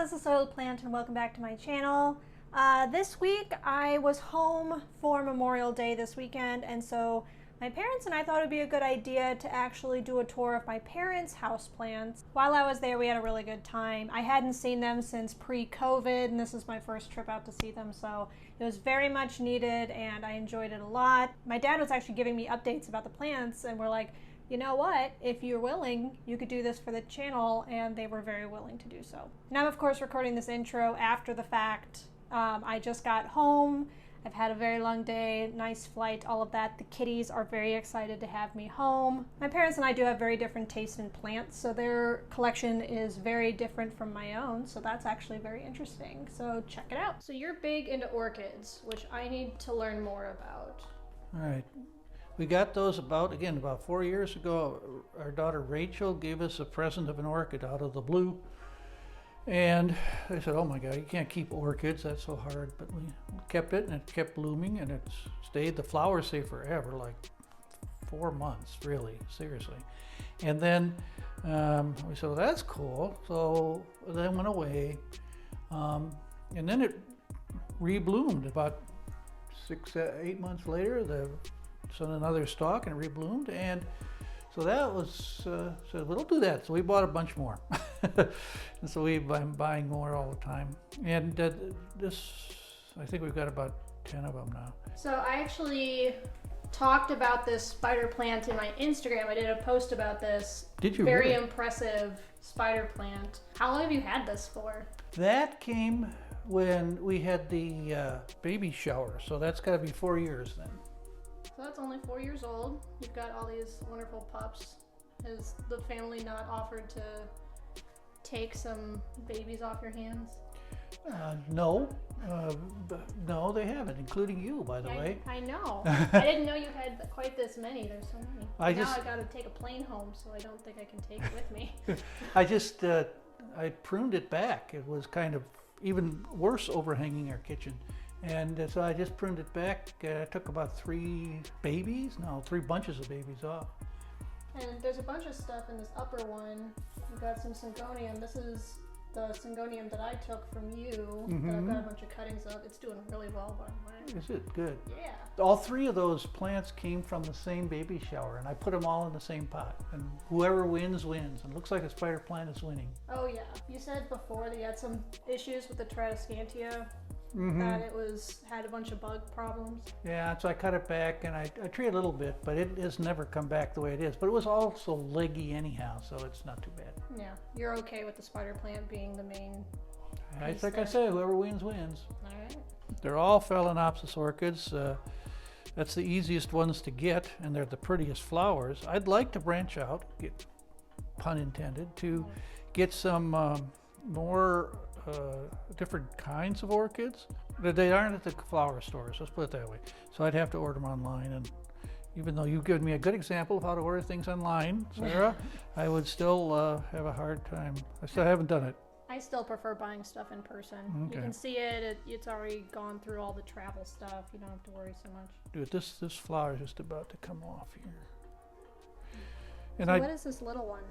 this is soiledplant and welcome back to my channel. This week I was home for Memorial Day this weekend, and so my parents and I thought it would be a good idea to actually do a tour of my parents' houseplants. While I was there, we had a really good time. I hadn't seen them since pre-COVID, and this is my first trip out to see them, so it was very much needed and I enjoyed it a lot. My dad was actually giving me updates about the plants, and we're like, you know what, if you're willing, you could do this for the channel, and they were very willing to do so. Now I'm of course recording this intro after the fact. I just got home. I've had a very long day, nice flight, all of that. The kitties are very excited to have me home. My parents and I do have very different tastes in plants, so their collection is very different from my own, so that's actually very interesting. So check it out. So you're big into orchids, which I need to learn more about. All right. We got those about 4 years ago. Our daughter Rachel gave us a present of an orchid out of the blue. And I said, oh my God, you can't keep orchids, that's so hard. But we kept it, and it kept blooming, and it stayed. The flowers stay forever, like 4 months, really, seriously. And then we said, well, that's cool. So then went away. And then it rebloomed about 6, 8 months later. It's on another stalk and it rebloomed, and so that was so we'll do that. So we bought a bunch more, and so we've been buying more all the time. And this, I think we've got about 10 of them now. So I actually talked about this spider plant in my Instagram. I did a post about this. Did you? Very really? Impressive spider plant. How long have you had this for? That came when we had the baby shower, so that's got to be 4 years then. So that's only 4 years old. You've got all these wonderful pups. Has the family not offered to take some babies off your hands? No, no, they haven't, including you, by the way. I know. I didn't know you had quite this many. There's so many. I got to take a plane home, so I don't think I can take it with me. I pruned it back. It was kind of even worse overhanging our kitchen. And so I just pruned it back. I took about 3 bunches of babies off. And there's a bunch of stuff in this upper one. You've got some syngonium. This is the syngonium that I took from you, that I've got a bunch of cuttings of. It's doing really well, by the way. Is it? Good. Yeah. All 3 of those plants came from the same baby shower, and I put them all in the same pot. And whoever wins, wins. And it looks like the spider plant is winning. Oh yeah. You said before that you had some issues with the Tradescantia. That it had a bunch of bug problems. Yeah, so I cut it back, and I treated a little bit, but it has never come back the way it is. But it was also leggy anyhow, so it's not too bad. Yeah, you're okay with the spider plant being the main piece like there. I say, whoever wins, wins. All right. They're all Phalaenopsis orchids. That's the easiest ones to get, and they're the prettiest flowers. I'd like to branch out, pun intended, to get some more different kinds of orchids. They aren't at the flower stores, let's put it that way. So I'd have to order them online, and even though you've given me a good example of how to order things online, Sarah, I would still have a hard time. I still haven't done it. I still prefer buying stuff in person. Okay. You can see it's already gone through all the travel stuff. You don't have to worry so much. Dude, this flower is just about to come off here. And so what is this little one?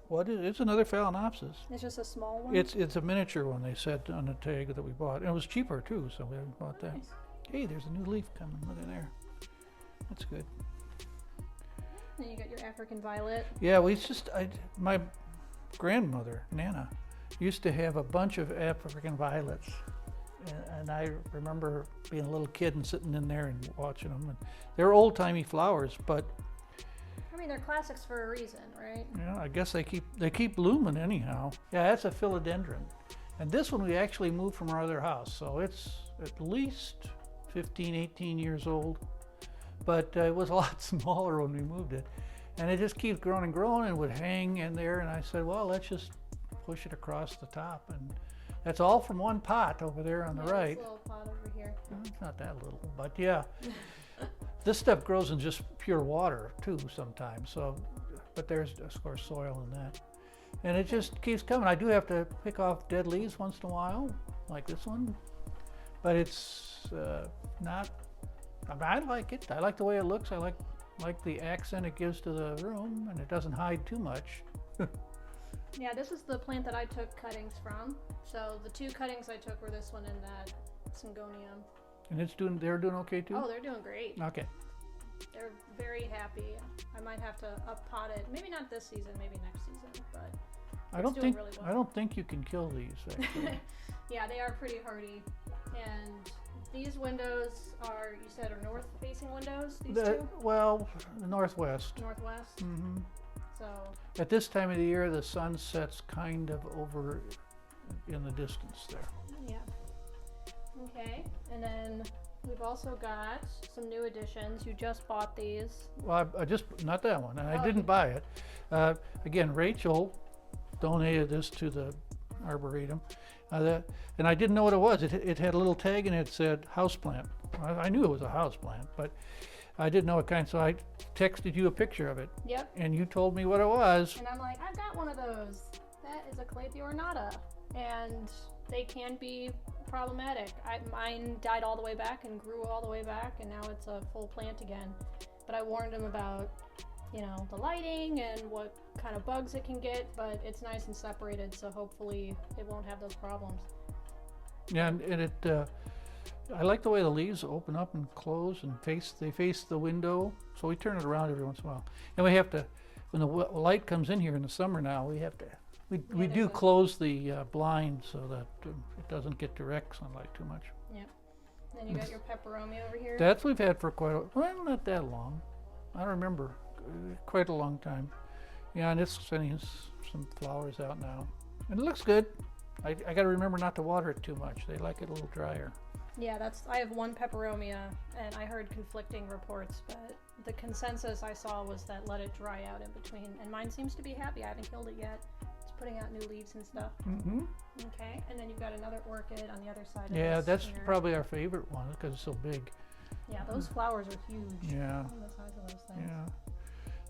It's another Phalaenopsis. It's just a small one? It's a miniature one, they said on the tag that we bought. And it was cheaper too, so we bought that. Nice. Hey, there's a new leaf coming. Look at there. That's good. And you got your African violet. Yeah, my grandmother, Nana, used to have a bunch of African violets. And I remember being a little kid and sitting in there and watching them. And they're old-timey flowers, but I mean, they're classics for a reason, right? Yeah, I guess they keep blooming anyhow. Yeah, that's a Philodendron. And this one we actually moved from our other house, so it's at least 15, 18 years old. But it was a lot smaller when we moved it. And it just keeps growing and growing and would hang in there. And I said, well, let's just push it across the top. And that's all from one pot over there on the right. This little pot over here. Well, it's not that little, but yeah. This stuff grows in just pure water too sometimes, so, but there's of course soil in that. And it just keeps coming. I do have to pick off dead leaves once in a while, like this one, but it's not, I mean, I like it. I like the way it looks. I like the accent it gives to the room, and it doesn't hide too much. Yeah, this is the plant that I took cuttings from. So the 2 cuttings I took were this one and that Syngonium. And they're doing okay too? Oh, they're doing great. Okay. They're very happy. I might have to up-pot it. Maybe not this season, maybe next season, but I don't think you can kill these, actually. Yeah, they are pretty hardy. And these windows are, you said, are north-facing windows, these 2? Well, the northwest. Northwest? Mm-hmm. So At this time of the year, the sun sets kind of over in the distance there. yeah. Okay, and then we've also got some new additions. You just bought these. Well, I just, not that one, and I Oh. didn't buy it. Again, Rachel donated this to the Arboretum, and I didn't know what it was. It had a little tag and it said houseplant. I knew it was a houseplant, but I didn't know what kind, so I texted you a picture of it, Yep. and you told me what it was. And I'm like, I've got one of those. That is a Calathea ornata, and they can be problematic. Mine died all the way back and grew all the way back, and now it's a full plant again. But I warned him about, you know, the lighting and what kind of bugs it can get, but it's nice and separated, so hopefully it won't have those problems. Yeah, and I like the way the leaves open up and close and they face the window, so we turn it around every once in a while. And we have to, when the light comes in here in the summer now, we do close the blind so that it doesn't get direct sunlight too much. Yep. Then you got your Peperomia over here. That's we've had for well, not that long. I don't remember, quite a long time. Yeah, and it's sending some flowers out now, and it looks good. I got to remember not to water it too much. They like it a little drier. Yeah, I have 1 Peperomia, and I heard conflicting reports, but the consensus I saw was that let it dry out in between, and mine seems to be happy. I haven't killed it yet. It's putting out new leaves and stuff. Mm-hmm. Okay, and then you've got another orchid on the other side of Yeah, this that's here. probably our favorite one because it's so big. Yeah, those flowers are huge. Yeah. Look at the size of those things.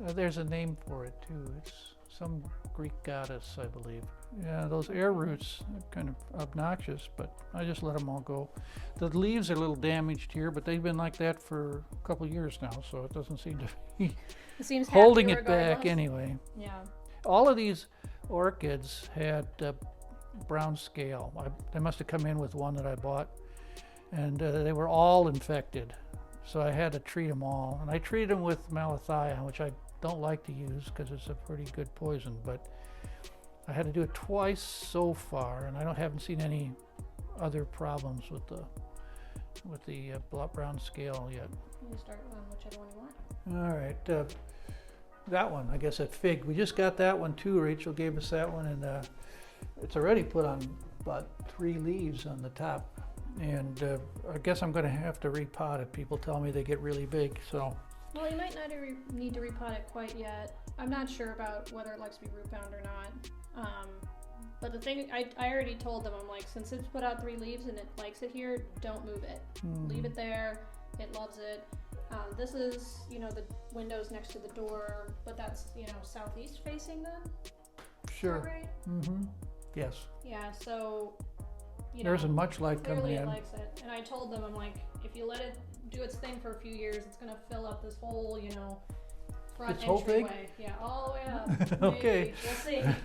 Yeah. There's a name for it too. It's some Greek goddess, I believe. Yeah, those air roots are kind of obnoxious, but I just let them all go. The leaves are a little damaged here, but they've been like that for a couple of years now, so it doesn't seem to be It seems holding happy it back regardless. anyway. Yeah. All of these orchids had brown scale. They must have come in with one that I bought, and they were all infected. So I had to treat them all, and I treated them with malathion, which I don't like to use because it's a pretty good poison, but I had to do it twice so far, and I haven't seen any other problems with the brown scale yet. You start on whichever one you want. All right, that one, I guess that fig. We just got that one too. Rachel gave us that one, and it's already put on about 3 leaves on the top. And I guess I'm going to have to repot it. People tell me they get really big, so. Well, you might not need to repot it quite yet. I'm not sure about whether it likes to be root bound or not. But the thing, I already told them, I'm like, since it's put out 3 leaves and it likes it here, don't move it. Leave it there. It loves it. This is, you know, the windows next to the door, but that's, you know, southeast facing then? Sure. Is that right? Mm-hmm. Yes. Yeah, so, you There know, isn't much light coming clearly in. it likes it. And I told them, I'm like, if you let it do its thing for a few years, it's going to fill up this whole, you know, front Its whole thing? entryway. Yeah, all the way up. Okay. Maybe. We'll see.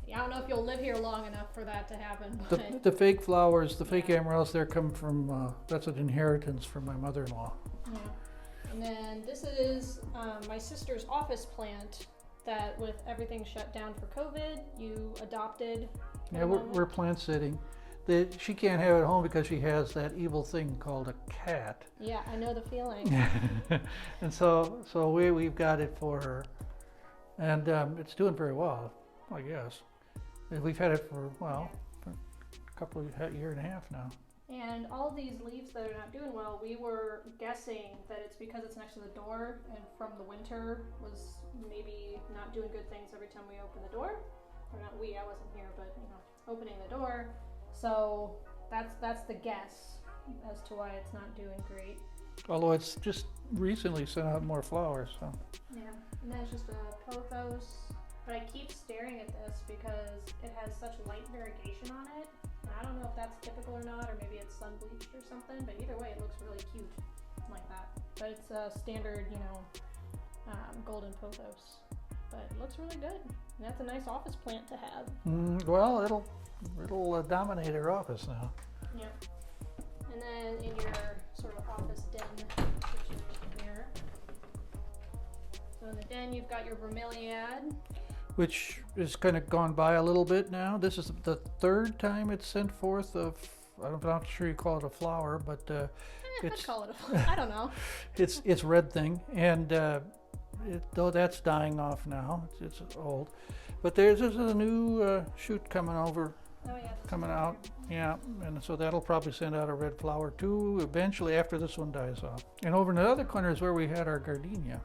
Yeah, I don't know if you'll live here long enough for that to happen. But The fake flowers, the fake Yeah. amaryllis, they're come from, that's an inheritance from my mother-in-law. yeah. And then this is my sister's office plant that with everything shut down for COVID, you adopted. for Yeah, the we're moment. plant sitting. She can't have it at home because she has that evil thing called a cat. Yeah, I know the feeling. And so we've got it for her. And it's doing very well, I guess. And we've had it for a couple of year and a half now. And all of these leaves that are not doing well, we were guessing that it's because it's next to the door and from the winter was maybe not doing good things every time we open the door. Or not we, I wasn't here, but you know, opening the door. So that's the guess as to why it's not doing great. Although it's just recently sent out more flowers, so. Yeah, and then it's just a pothos. But I keep staring at this because it has such light variegation on it. And I don't know if that's typical or not, or maybe it's sun bleached or something, but either way, it looks really cute like that. But it's a standard, you know, golden pothos. but it looks really good. And that's a nice office plant to have. Well, it'll dominate our office now. Yep. And then in your sort of office den situation here. So in the den, you've got your bromeliad, which is kind of gone by a little bit now. This is the third time it's sent forth of, I'm not sure you call it a flower, but I'd call it a flower. I don't know. it's red thing, and though that's dying off now, it's old. But there's a new shoot coming over. Oh yeah. Coming out, yeah, and so that'll probably send out a red flower too, eventually after this one dies off. And over in the other corner is where we had our gardenia.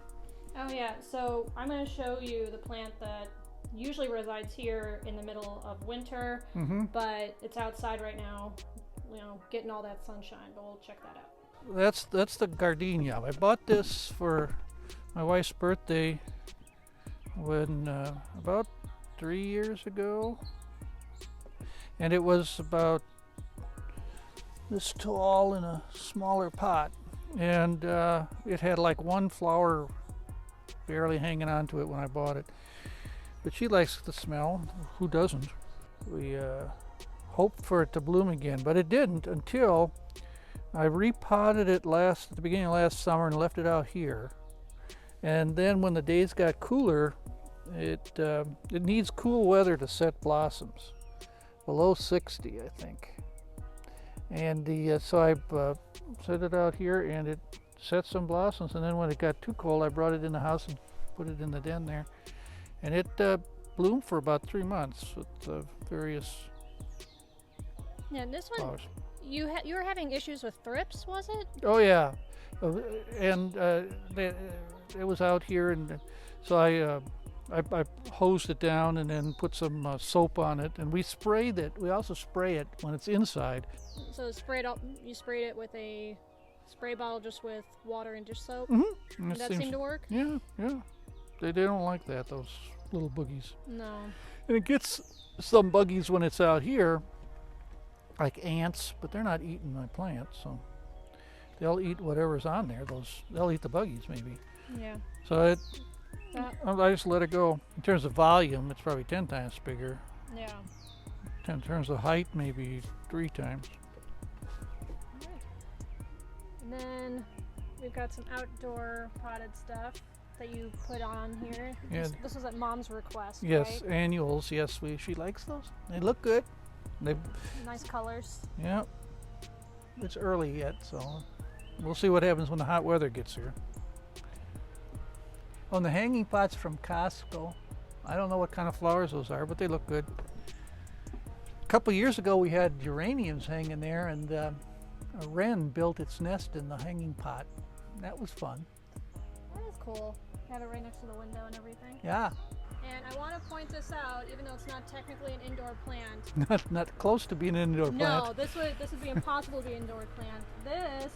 Oh yeah, so I'm going to show you the plant that usually resides here in the middle of winter, but it's outside right now, you know, getting all that sunshine, but we'll check that out. That's the gardenia. I bought this for my wife's birthday when about 3 years ago. And it was about this tall in a smaller pot. And it had like one flower barely hanging on to it when I bought it. But she likes the smell. Who doesn't? We hoped for it to bloom again, but it didn't until I repotted it at the beginning of last summer and left it out here. And then when the days got cooler, it needs cool weather to set blossoms. Below 60, I think. And so I set it out here and it set some blossoms, and then when it got too cold I brought it in the house and put it in the den there, and it bloomed for about 3 months with various this one flowers. you were having issues with thrips, was it? Oh yeah, and it was out here, and so I hosed it down and then put some soap on it, and we sprayed it. We also spray it when it's inside. So you sprayed it with a spray bottle just with water and dish soap? And That seemed to work? Yeah. They don't like that, those little boogies. No. And it gets some buggies when it's out here, like ants, but they're not eating my plants, so they'll eat whatever's on there. They'll eat the buggies maybe. Yeah. So I just let it go. In terms of volume, it's probably 10 times bigger. Yeah. In terms of height, maybe 3 times. All right. And then we've got some outdoor potted stuff that you put on here. Yeah. This was at Mom's request, Yes, right? annuals. Yes, she likes those. They look good. Nice colors. Yeah. It's early yet, so we'll see what happens when the hot weather gets here. On the hanging pots from Costco, I don't know what kind of flowers those are, but they look good. A couple years ago we had geraniums hanging there, and a wren built its nest in the hanging pot. That was fun. That is cool. Have it right next to the window and everything. Yeah. And I want to point this out, even though it's not technically an indoor plant. Not close to being an indoor plant. No, this would be impossible to be an indoor plant. This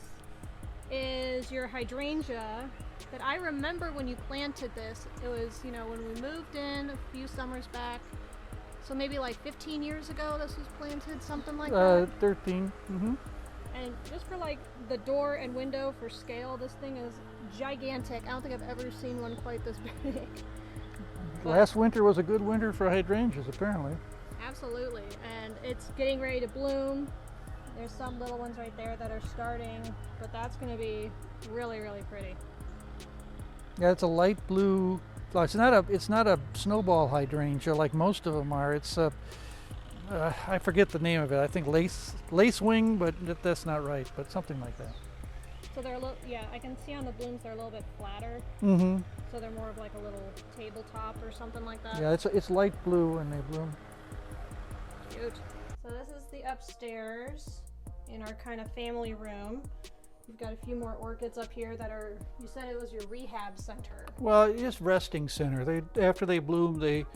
is your hydrangea that I remember when you planted this. It was, you know, when we moved in a few summers back. So maybe like 15 years ago this was planted, something like that. 13. And just for like the door and window for scale, this thing is gigantic. I don't think I've ever seen one quite this big. Last winter was a good winter for hydrangeas, apparently. Absolutely, and it's getting ready to bloom. There's some little ones right there that are starting, but that's going to be really, really pretty. Yeah, it's a light blue. Well, it's not a snowball hydrangea like most of them are. It's I forget the name of it. I think lacewing, but that's not right. But something like that. So they're a little, yeah, I can see on the blooms they're a little bit flatter. So they're more of like a little tabletop or something like that. Yeah, it's light blue and they bloom. Cute. So this is the upstairs in our kind of family room. We've got a few more orchids up here that are, you said it was your rehab center. Well, it's just resting center. After they bloom, they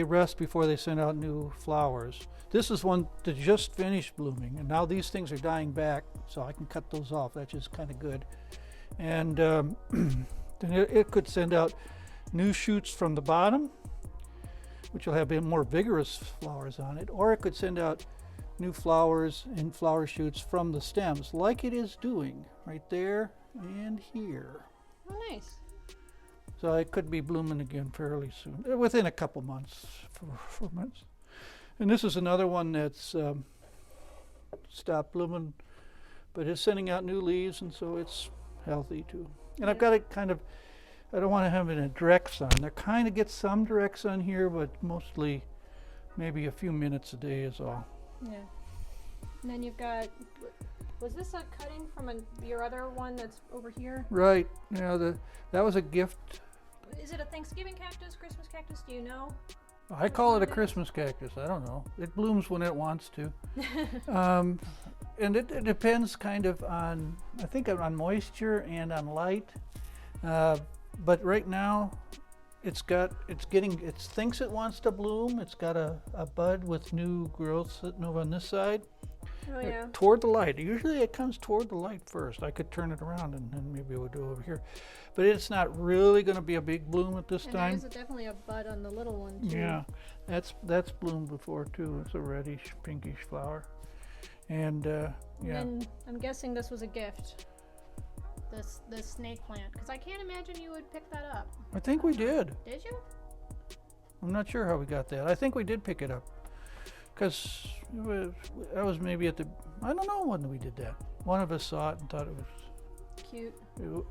rest before they send out new flowers. This is one that just finished blooming, and now these things are dying back, so I can cut those off. That's just kind of good. And then it could send out new shoots from the bottom, which will have a bit more vigorous flowers on it, or it could send out new flowers and flower shoots from the stems, like it is doing right there and here. Oh, nice. So it could be blooming again fairly soon, within a couple months, 4 months. And this is another one that's stopped blooming, but it's sending out new leaves, and so it's healthy too. And I've got it kind of, I don't want to have it in a direct sun. There kind of gets some direct sun here, but mostly maybe a few minutes a day is all. Yeah. And then you've got, was this a cutting from your other one that's over here? Right. Yeah, that was a gift. Is it a Thanksgiving cactus, Christmas cactus? Do you know? I call it a Christmas cactus. I don't know. It blooms when it wants to. And it depends kind of on, I think on moisture and on light. But right now it thinks it wants to bloom. It's got a bud with new growth sitting over on this side. Oh yeah. Toward the light. Usually it comes toward the light first. I could turn it around and maybe we'll do it over here. But it's not really going to be a big bloom at this time. There's definitely a bud on the little one too. Yeah, that's bloomed before too. It's a reddish, pinkish flower. And yeah. And I'm guessing this was a gift. This snake plant, because I can't imagine you would pick that up. I think we did. Did you? I'm not sure how we got that. I think we did pick it up. Because that was maybe at the, I don't know when we did that. One of us saw it and thought it was cute.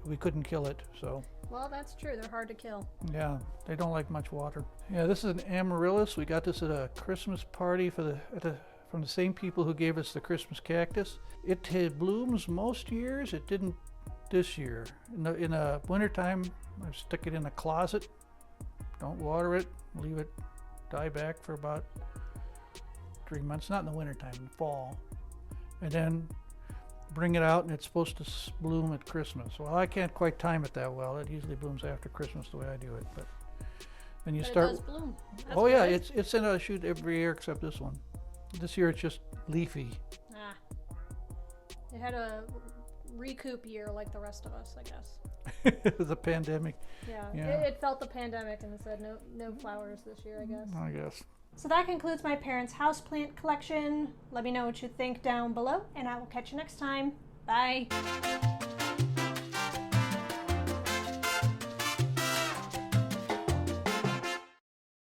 We couldn't kill it, so. Well, that's true. They're hard to kill. Yeah, they don't like much water. Yeah, this is an amaryllis. We got this at a Christmas party from the same people who gave us the Christmas cactus. It blooms most years. It didn't this year. In the wintertime, I stick it in a closet. Don't water it. Leave it die back for about 3 months. Not in the wintertime, in the fall. And then bring it out, and it's supposed to bloom at Christmas. Well, I can't quite time it that well. It usually blooms after Christmas the way I do it. But then you start. It does bloom. That's oh yeah, good. it's in a shoot every year except this one. This year it's just leafy. Ah. It had a recoup year like the rest of us, I guess. The pandemic. Yeah. Yeah. It felt the pandemic and said no flowers this year, I guess. I guess. So that concludes my parents' houseplant collection. Let me know what you think down below, and I will catch you next time. Bye.